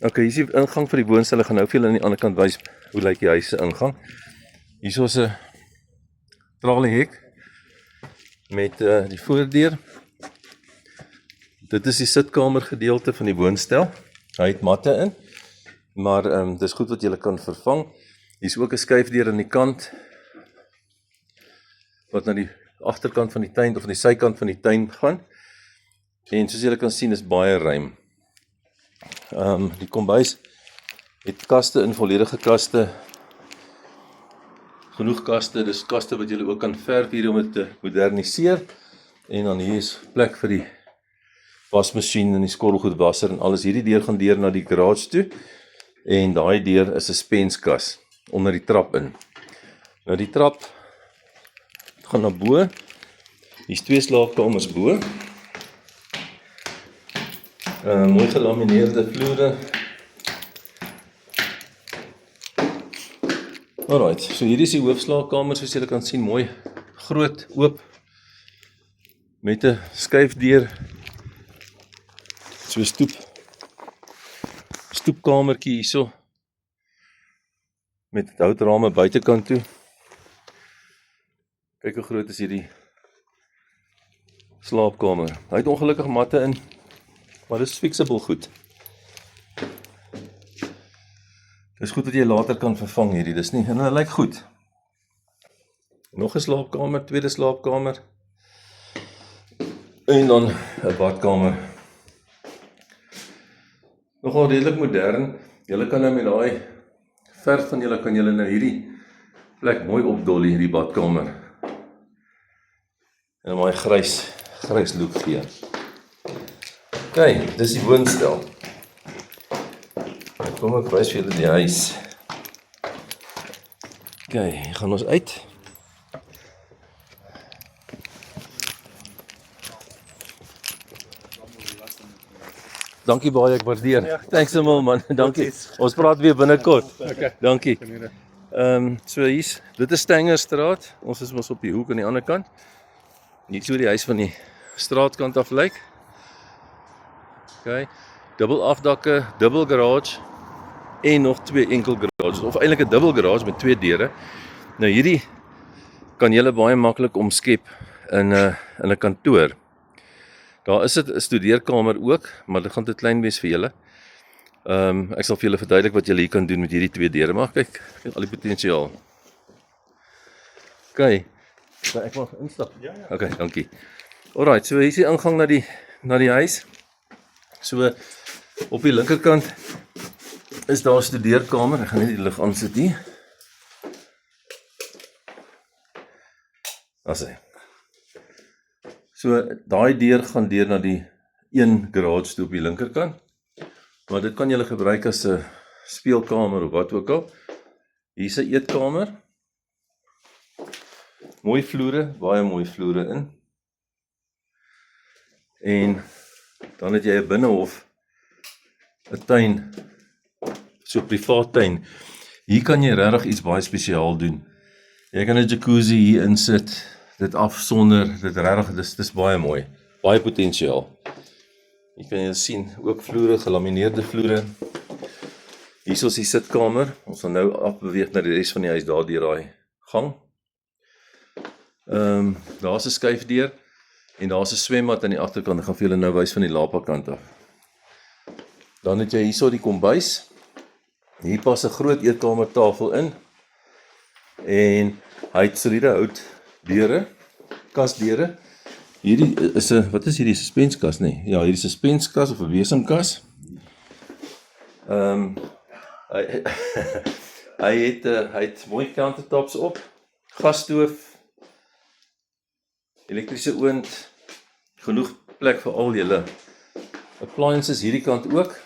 Ok, hier is die ingang vir die woonstel. Ek gaan nou vir julle aan die ander kant wys hoe lyk die huis se ingang. Hier is 'n traliehek met die voordeur. Dit is die sitkamer gedeelte van die woonstel. Hy het matte in, maar dis goed wat julle kan vervang. Hier is ook 'n skuifdeur aan die kant wat na die agterkant van die tuin of aan die sykant van die tuin gaan. En soos julle kan sien is baie ruim. Die kombuis het kaste in, volledige kaste. Genoeg kaste, dis kaste wat julle ook kan verf hier om dit te moderniseer. En dan hier is plek vir die wasmasjien en die skorrelgoedwasser en alles. Hierdie deur gaan deur na die garage toe. En daai deur is 'n spenskas onder die trap in. Nou die trap gaan na bo. Hier's 2 slaapkamers bo. Mooi gelamineerde vloere. Alright, so hier is die hoofslaapkamer, soos julle kan sien, mooi groot, oop, met 'n skuifdeur, so 'n stoepkamertjie hierso, met houtrame buitekant toe. Kyk hoe groot is hierdie slaapkamer. Hy het ongelukkig matte in, maar dit is fixable goed. Dis goed wat jy later kan vervang hierdie, dis nie, en hy lyk goed. Nog 'n slaapkamer, tweede slaapkamer. En dan 'n badkamer. Nogal redelik modern. Julle kan nou met daai verf van julle kan julle nou hierdie plek mooi opdolly, hierdie badkamer. En mooi grys look gee. OK, dis die woonstel. Kom ek wys vir julle die huis. OK, hier gaan ons uit. Dankie baie, ek waardeer. Ja. Thanks a man. Dankie. Ons praat weer binnekort. Okay. Dankie. So hier's, dit is Stengerstraat. Ons is mos op die hoek aan die ander kant. Hier is hoe die huis van die straatkant af lyk. OK. Dubbel afdakke, dubbel garage en nog 2 enkel garages, of eintlik 'n dubbel garage met 2 deure. Nou hierdie kan julle baie maklik omskep in 'n kantoor. Daar is 'n studeerkamer ook, maar dit gaan te klein wees vir julle. Ek sal vir julle verduidelik wat julle hier kan doen met hierdie 2 deure, maar kyk al die potensiaal. OK. Ek mag instap. Ja. OK, dankie. Alright, so hier is die ingang na die huis. So op die linkerkant is daar 'n studeerkamer. Ek gaan net die lig aansit hier. Daar's hy. So daai deur gaan deur na die een garage toe op die linkerkant. Maar dit kan jy gebruik as 'n speelkamer of wat ook al. Hier's 'n eetkamer. Mooi vloere, baie mooi vloere in. En dan het jy 'n binnehof, 'n tuin, so 'n privaat tuin. Hier kan jy regtig iets baie spesiaal doen. Jy kan 'n jacuzzi hier insit, dit afsonder, dit regtig, dis baie mooi. Baie potensiaal. Hier kan jy sien, ook vloere, gelamineerde vloere. Hier is die sitkamer. Ons gaan nou afbeweeg na die res van die huis, daar deur daai gang. Daar's 'n skuifdeur en daar's 'n swemmat aan die agterkant. Ek gaan vir julle nou wys van die lapa kant af. Dan het jy hierso die kombuis. Hier pas 'n groot eetkamertafel in. En hy het soliede hout deure, kasdeure. Hierdie is 'n, wat is hierdie, suspenskas nie? Ja, hierdie is 'n suspenskas of 'n wesemkas. Hy het mooi countertops op, gasstoof, elektriese oond, genoeg plek vir al julle appliances hierdie kant ook.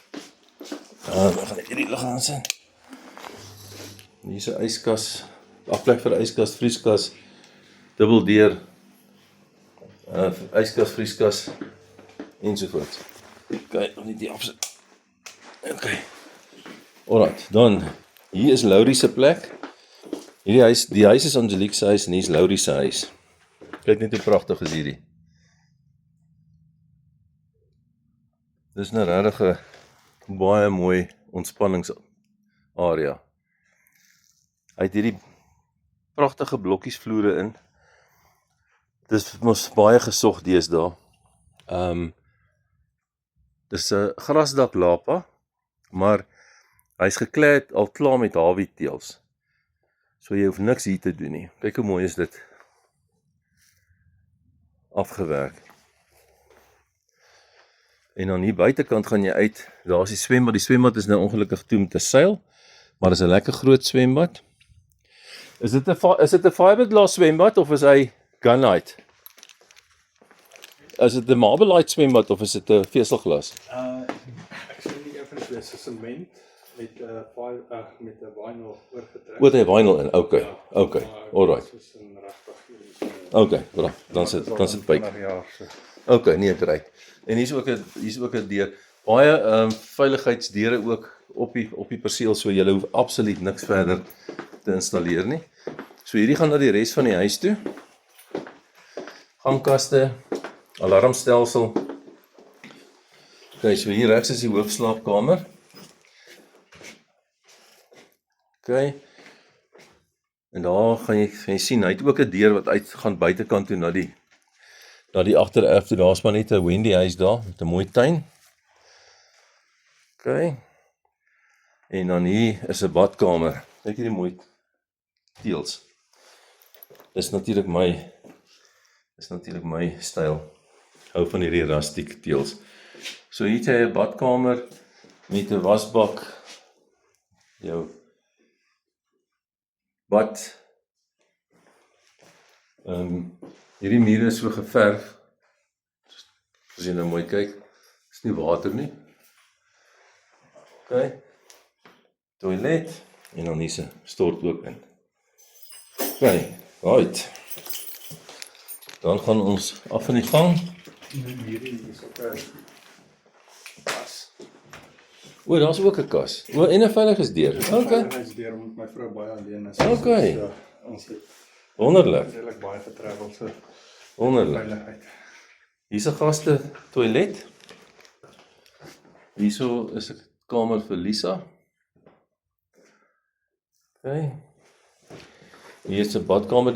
Ek gaan net hierdie lig aansit. Hier is 'n yskas, plek vir yskas, vrieskas, dubbeldeur, yskas, vrieskas ensovoorts. Kyk, nog net die afsit. Okay. Alright, dan hier is Laurie se plek. Die huis is Angelique se huis en hier is Laurie se huis. Kyk net hoe pragtig is hierdie. Dis nou regtig 'n baie mooi ontspanningsarea. Hy het hierdie pragtige blokkies vloere in. Dis mos baie gesog deesdae. Dis 'n grasdak lapa, maar hy's gekleed al klaar met hawie-teels. So jy hoef niks hier te doen nie. Kyk hoe mooi is dit afgewerk. En dan hier buitekant gaan jy uit, daar is die swembad. Die swembad is nou ongelukkig toe met 'n seil, maar is 'n lekker groot swembad. Is dit 'n fiberglass swembad of is hy gunite? Is dit 'n Marble-lite swembad of is dit 'n veselglas? Ek sê nie effens dis 'n sement met 'n vinyl oorgetrek. Oor die vinyl in. Okay. Ja, Okay. maar Alright. Dit is 'n regtig Okay, bra. Dan sit byt. jaar so. Okay, nee, reg. En hier's ook 'n deur. Baie veiligheidsdeure ook op die perseel, so jy hoef absoluut niks verder te installeer nie. So hierdie gaan na die res van die huis toe. Gangkaste, alarmstelsel. Okay, so hier regs is die hoofslaapkamer. Okay. En daar gaan jy sien, hy het ook 'n deur wat uitgaan buitekant toe na die agtererf toe. Daar's maar net 'n Wendy huis daar met 'n mooi tuin. Okay. En dan hier is 'n badkamer. Kyk hierdie mooi teels. Dis natuurlik my styl. Hou van hierdie rustiek teels. So hier het jy 'n badkamer met 'n wasbak. Jou bad. Hierdie mure is so geverf. As jy nou mooi kyk, is nie water nie. Okay. Toilet en dan hier se stort ook in. Okay, right. Dan gaan ons af in die gang. Hierdie is ook 'n kas. O, daar's ook 'n kas. O, en 'n veiligheidsdeur. Okay. Veiligheidsdeur omdat my vrou baie alleen is. Okay. So, ons het Wonderlik. redelik baie getravel so Wonderlik. veiligheid. Hier's 'n gaste toilet. Hierso is 'n kamer vir Lisa. Okay. Hier is 'n badkamer.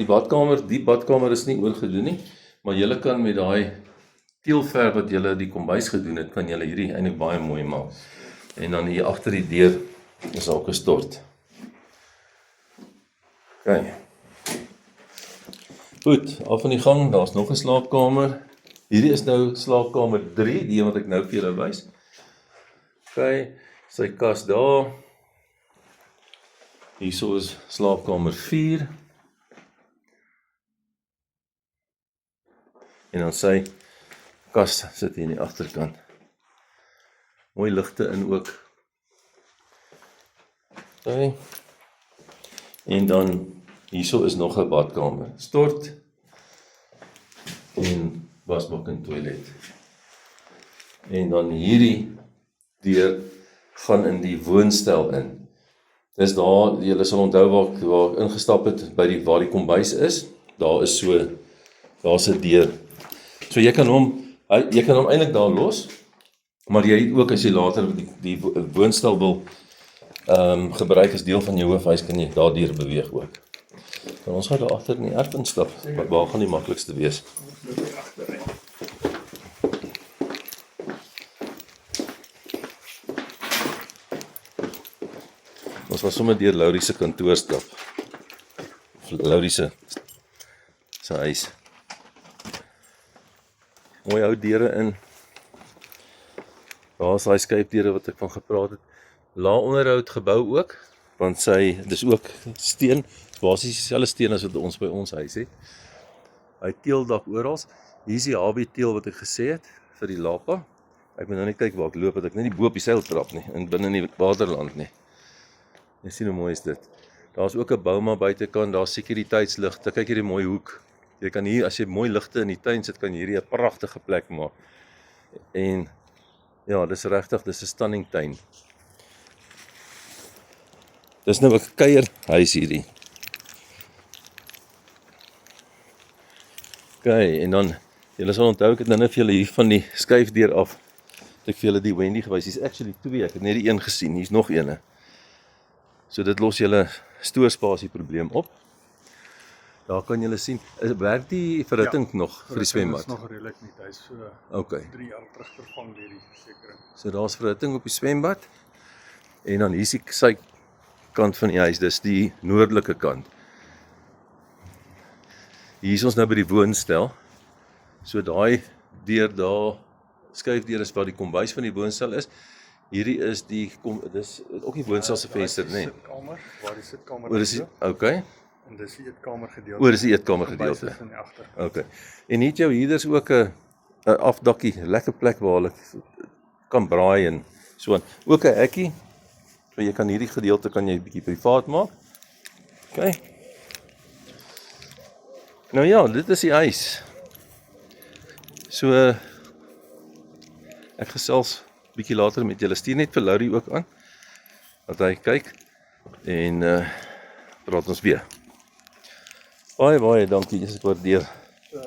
Die badkamer is nie oorgedoen nie, maar julle kan met daai teelverf wat julle die kombuis gedoen het, kan julle hierdie eintlik baie mooi maak. En dan hier agter die deur is ook 'n stort. Okay. Goed, af in die gang, daar's nog 'n slaapkamer. Hierdie is nou slaapkamer 3, die een wat ek nou vir julle wys. Okay, sy kas daar. Hierso is slaapkamer 4. En dan sy kas sit hier in die agterkant. Mooi ligte in ook. Okay. En dan hierso is nog 'n badkamer. Stort en wasbak en toilet. En dan hierdie deur gaan in die woonstel in. Dis daar, julle sal onthou waar ingestap het waar die kombuis is. Daar's 'n deur. So jy kan hom eintlik daar los, maar jy het ook as jy later die woonstel wil gebruik as deel van jou hoofhuis, kan jy daardeur beweeg ook. En ons gaan daar agter in die erf instap. Waar gaan die maklikste wees? Ons was sommer deur Laurie se kantoor stap. Laurie se huis. Mooi ou deure in. Daar's daai skypdeure wat ek van gepraat het. Lae onderhoud gebou ook, want dis ook steen, basies dieselfde steen as wat ons by ons huis het. Hy teeldak oral. Hier is die HB-teel wat ek gesê het vir die lapa. Ek moet nou net kyk waar ek loop, dat ek net nie bo op die seiltrap nie, en binne in die waterland nie. Jy sien hoe mooi is dit. Daar's ook 'n bouma buitekant, daar's sekuriteitsligte. Kyk hierdie mooi hoek. Jy kan hier, as jy mooi ligte in die tuin sit, kan jy hierdie 'n pragtige plek maak. En ja, dis regtig, dis 'n stunning tuin. Dis nou 'n kuierhuis hierdie. Okay, en dan, julle sal onthou, ek het nou net vir julle hier van die skuifdeur af ek vir julle die Wendy gewys, hier's actually 2, ek het net die een gesien, hier's nog eene. So dit los julle stoorspasie probleem op. Daar kan julle sien, werk die verhitting nog vir die swembad? Dit is nog redelik nie, hy is so Okay. 3 jaar terug vervang deur die versekering. So daar's verhitting op die swembad. En dan hier's die sykant van die huis, dis die noordelike kant. Hier is ons nou by die woonstel. So daai deur daar, skuifdeur is waar die kombuis van die woonstel is. Hierdie is dis ook die woonstel se venster, né? Sitkamer, waar die sitkamer O, dis okay. en dis die eetkamer gedeelte. O, dis die eetkamer gedeelte. Kombuis is in die agter. Okay. En hier jou hier is ook 'n afdakkie, lekker plek waar hulle kan braai en so aan. Ook 'n hekkie. So jy kan hierdie gedeelte kan jy bietjie privaat maak. Okay. Nou ja, dit is die huis. So ek gesels bietjie later met julle, stuur net vir Laurie ook aan dat hy kyk en praat ons weer. Baie dankie, ek waardeer